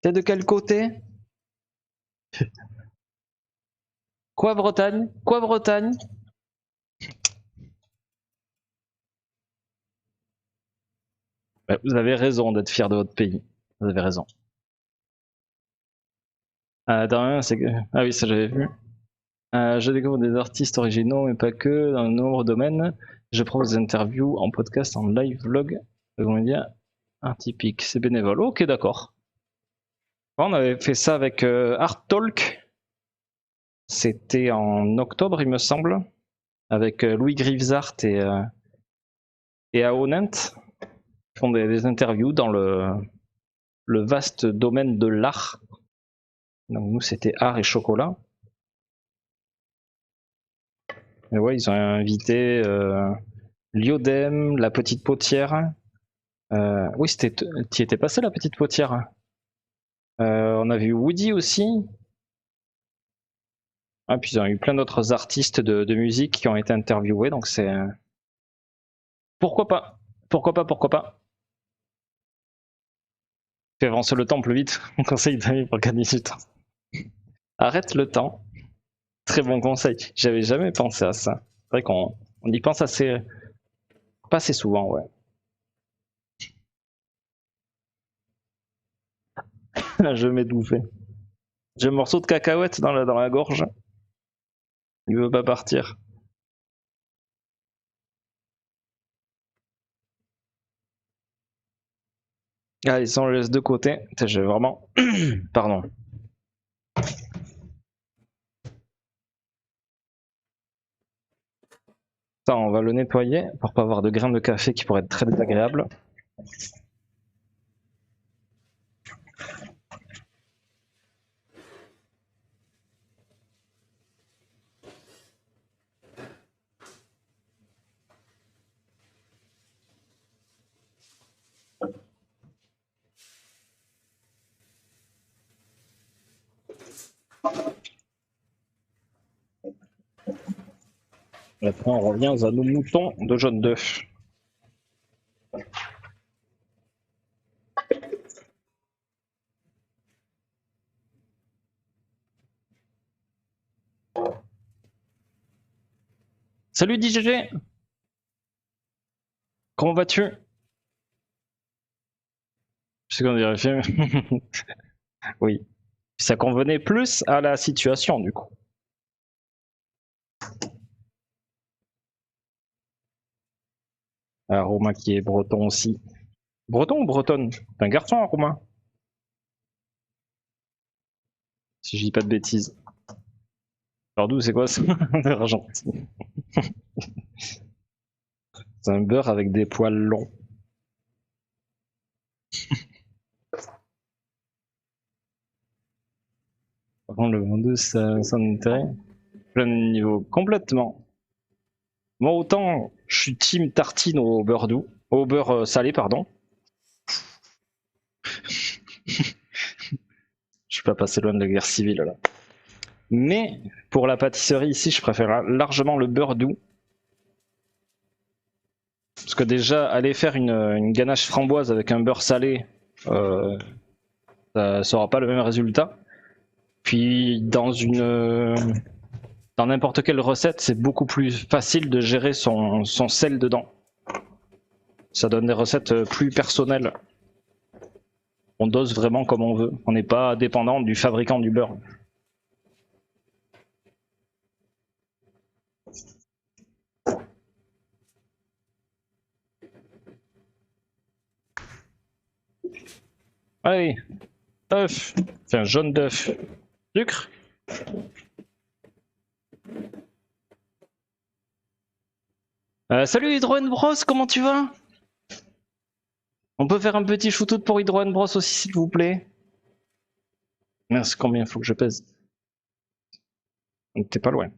T'es de quel côté? Quoi Bretagne? Quoi Bretagne? Ouais, vous avez raison d'être fier de votre pays. Vous avez raison. C'est que... Ah oui, ça j'avais vu. Je découvre des artistes originaux, mais pas que, dans de nombreux domaines. Je propose des interviews en podcast, en live vlog, de comédiens atypiques. C'est bénévole. Ok, d'accord. On avait fait ça avec Art Talk. C'était en octobre, il me semble, avec Louis Grivesart et Aonent. Ils font des interviews dans le vaste domaine de l'art. Donc nous, c'était art et chocolat. Et ouais, ils ont invité Liodem, la petite potière. Oui, t'y étais passé, la petite potière. On a vu Woody aussi. Ah, puis ils ont eu plein d'autres artistes de musique qui ont été interviewés, donc c'est... Pourquoi pas? Pourquoi pas? Pourquoi pas? Fais avancer le temps plus vite. Conseil d'amis pour gagner du temps. Arrête le temps. Très bon conseil. J'avais jamais pensé à ça. C'est vrai qu'on y pense assez... pas assez souvent, ouais. Je m'étouffais. J'ai un morceau de cacahuète dans la gorge. Il veut pas partir. Allez, ça on le laisse de côté. J'ai vraiment... Pardon. Ça, on va le nettoyer pour pas avoir de grains de café qui pourraient être très désagréables. Après, on revient à nos moutons de jaune d'œuf. Salut DGG. Comment vas-tu? Je sais qu'on dirait film. Oui. Ça convenait plus à la situation, du coup. Romain qui est breton aussi. Breton ou bretonne? T'es un garçon, hein, Romain? Si je dis pas de bêtises. Alors d'où c'est quoi ça? Argentine. C'est un beurre avec des poils longs. Par contre, le 22, ça intérêt. Plein niveau. Complètement. Moi, autant je suis team tartine au beurre doux. Au beurre salé, pardon. Je suis pas passé loin de la guerre civile, là. Mais pour la pâtisserie ici, je préfère largement le beurre doux. Parce que déjà, aller faire une ganache framboise avec un beurre salé, ça n'aura pas le même résultat. Puis dans n'importe quelle recette, c'est beaucoup plus facile de gérer son sel dedans. Ça donne des recettes plus personnelles. On dose vraiment comme on veut. On n'est pas dépendant du fabricant du beurre. Allez, œuf, enfin jaune d'œuf, sucre. Salut Hydro Bros, comment tu vas? On peut faire un petit shootout pour Hydro Bros aussi s'il vous plaît. Mince, combien il faut que je pèse? T'es pas loin.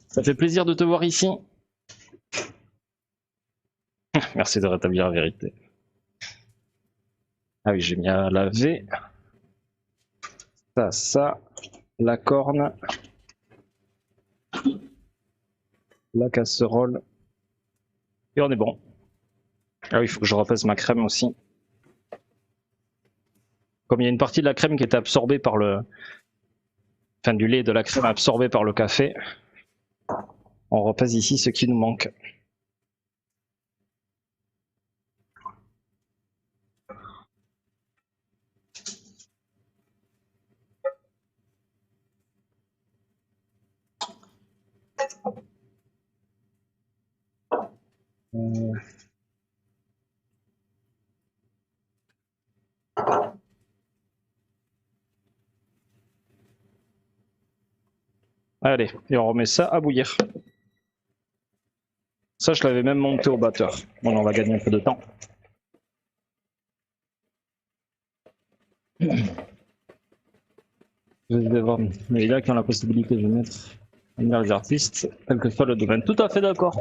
Ça fait plaisir de te voir ici. Merci de rétablir la vérité. Ah oui, j'ai mis à laver. Ça, la corne, la casserole. Et on est bon. Ah oui, il faut que je repèse ma crème aussi. Comme il y a une partie de la crème qui était absorbée par le... Enfin, du lait et de la crème absorbée par le café, on repèse ici ce qui nous manque. Allez, et on remet ça à bouillir. Ça, je l'avais même monté au batteur. Bon, on va gagner un peu de temps. Je vais voir les gars qui ont la possibilité de mettre les artistes, quel que soit le domaine. Tout à fait d'accord.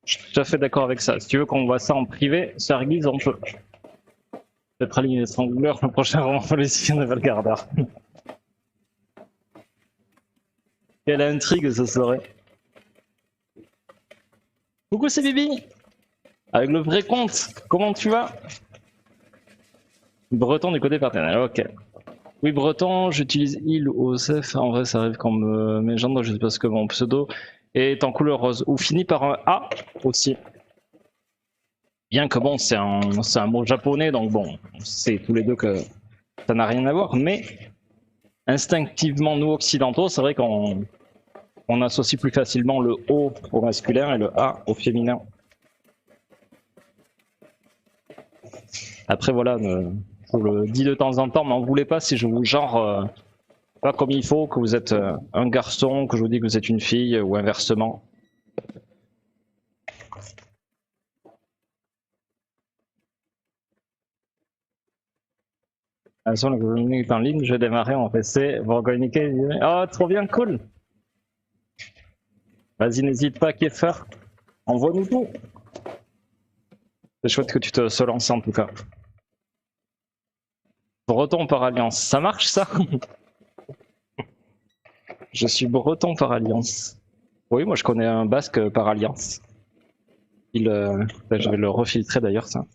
Je suis tout à fait d'accord avec ça. Si tu veux qu'on voit ça en privé, ça réglise, on peut. Peut-être aligner les strangleurs, le prochain roman policier de Valgardar. Quelle intrigue ce serait. Coucou, c'est Bibi. Avec le vrai compte, comment tu vas? Breton du côté partenaire, ok. Oui, Breton, j'utilise il ou OSF. En vrai, ça arrive quand mes gens, je sais pas ce que mon pseudo est en couleur rose. Ou finit par un A aussi. Bien que bon, c'est un mot japonais, donc bon, on sait tous les deux que ça n'a rien à voir, mais instinctivement, nous occidentaux, c'est vrai qu'on associe plus facilement le O au masculin et le A au féminin. Après, voilà, je vous le dis de temps en temps, m'en voulez pas si je vous genre pas comme il faut, que vous êtes un garçon, que je vous dis que vous êtes une fille, ou inversement. Attention, le communiqué est en ligne, je vais démarrer en PC, vous communiquez. Oh, trop bien, cool! Vas-y, n'hésite pas, Kiefer, envoie-nous tout! C'est chouette que tu te lances en tout cas. Breton par alliance, ça marche ça? Je suis breton par alliance. Oui, moi je connais un basque par alliance. Je vais le refiltrer d'ailleurs ça.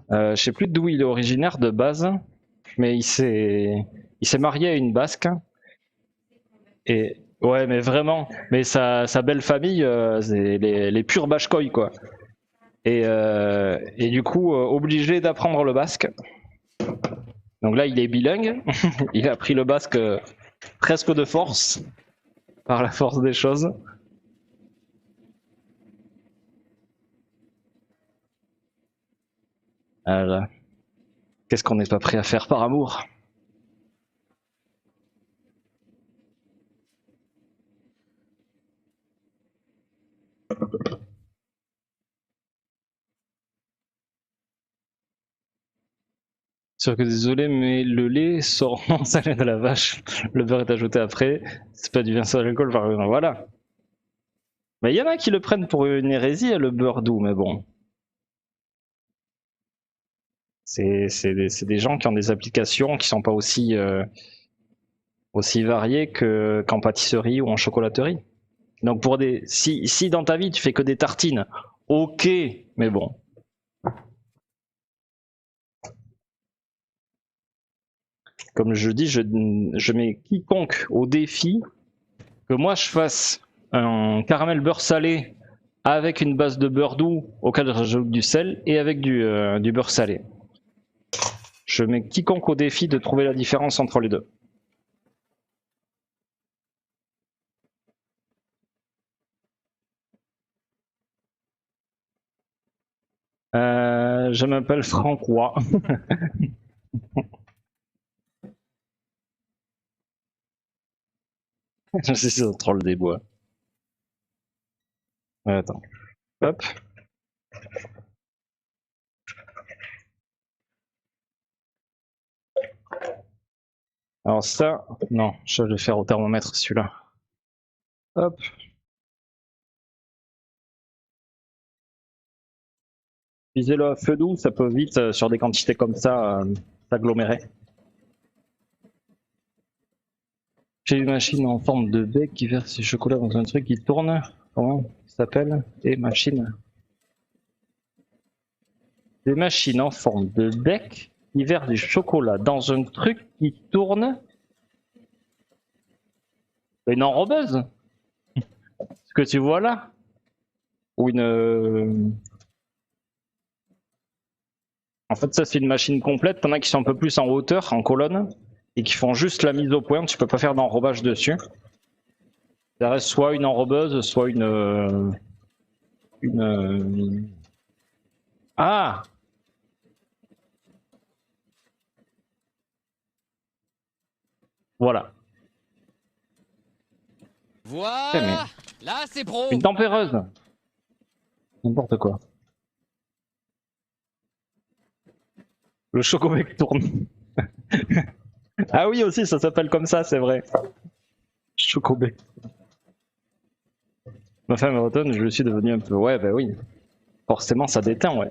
Je sais plus d'où il est originaire de base, mais il s'est marié à une basque. Et ouais, mais vraiment, mais sa belle famille, c'est les purs bashkoy quoi. Et du coup, obligé d'apprendre le basque. Donc là, il est bilingue. Il a appris le basque presque de force, par la force des choses. Voilà. Qu'est-ce qu'on n'est pas prêt à faire par amour? Sûr que désolé, mais le lait sort en salé de la vache. Le beurre est ajouté après. C'est pas du vin sans alcool, par exemple. Voilà. Mais il y en a qui le prennent pour une hérésie, le beurre doux, mais bon. C'est des gens qui ont des applications qui sont pas aussi variées qu'en pâtisserie ou en chocolaterie. Donc pour si dans ta vie tu fais que des tartines, ok, mais bon. Comme je dis, je mets quiconque au défi que moi je fasse un caramel beurre salé avec une base de beurre doux auquel j'ajoute du sel et avec du beurre salé. Je mets quiconque au défi de trouver la différence entre les deux. Je m'appelle Francois. Je suis un troll des bois. Attends. Hop. Alors ça, non, je vais le faire au thermomètre celui-là. Hop. Visez-le à feu doux, ça peut vite, sur des quantités comme ça, s'agglomérer. J'ai une machine en forme de bec qui verse du chocolat dans un truc qui tourne. Comment? s'appelle? Des machines. Des machines en forme de bec qui versent du chocolat dans un truc qui tourne. Une enrobeuse? Ce que tu vois là? Ou une. En fait, ça c'est une machine complète. T'en as qui sont un peu plus en hauteur, en colonne, et qui font juste la mise au point. Tu peux pas faire d'enrobage dessus. Ça reste soit une enrobeuse, soit une. Ah! Voilà. Voilà. Là, c'est pro. Une tempéreuse. N'importe quoi. Le chocobec tourne. Ah oui aussi, ça s'appelle comme ça, c'est vrai. Chocobec. Ma femme bretonne, je suis devenu un peu... Ouais, bah oui. Forcément, ça déteint, ouais.